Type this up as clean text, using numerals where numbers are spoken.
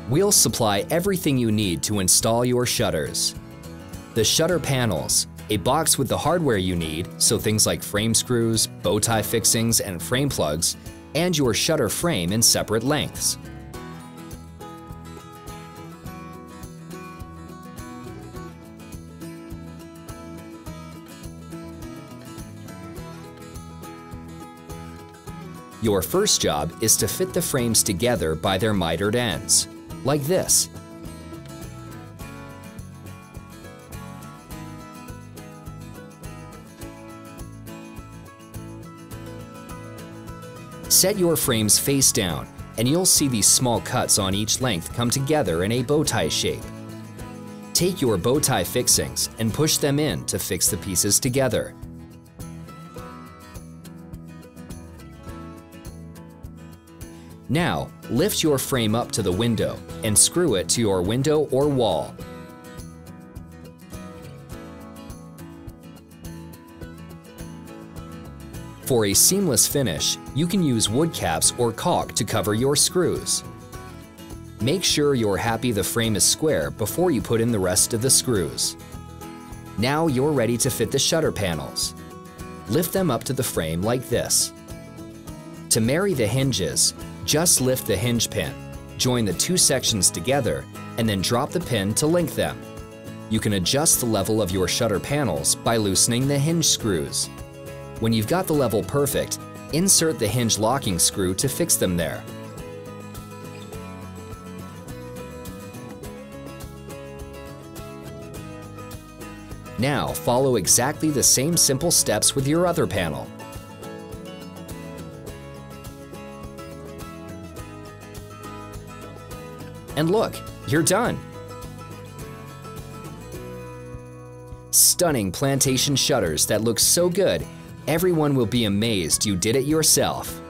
We'll supply everything you need to install your shutters. The shutter panels, a box with the hardware you need, so things like frame screws, bow tie fixings, and frame plugs, and your shutter frame in separate lengths. Your first job is to fit the frames together by their mitered ends, like this. Set your frames face down, and you'll see these small cuts on each length come together in a bow tie shape. Take your bow tie fixings and push them in to fix the pieces together. Now, lift your frame up to the window and screw it to your window or wall. For a seamless finish, you can use wood caps or caulk to cover your screws. Make sure you're happy the frame is square before you put in the rest of the screws. Now you're ready to fit the shutter panels. Lift them up to the frame like this. To marry the hinges, just lift the hinge pin, join the two sections together, and then drop the pin to link them. You can adjust the level of your shutter panels by loosening the hinge screws. When you've got the level perfect, insert the hinge locking screw to fix them there. Now follow exactly the same simple steps with your other panel. And look, you're done! Stunning plantation shutters that look so good, everyone will be amazed you did it yourself.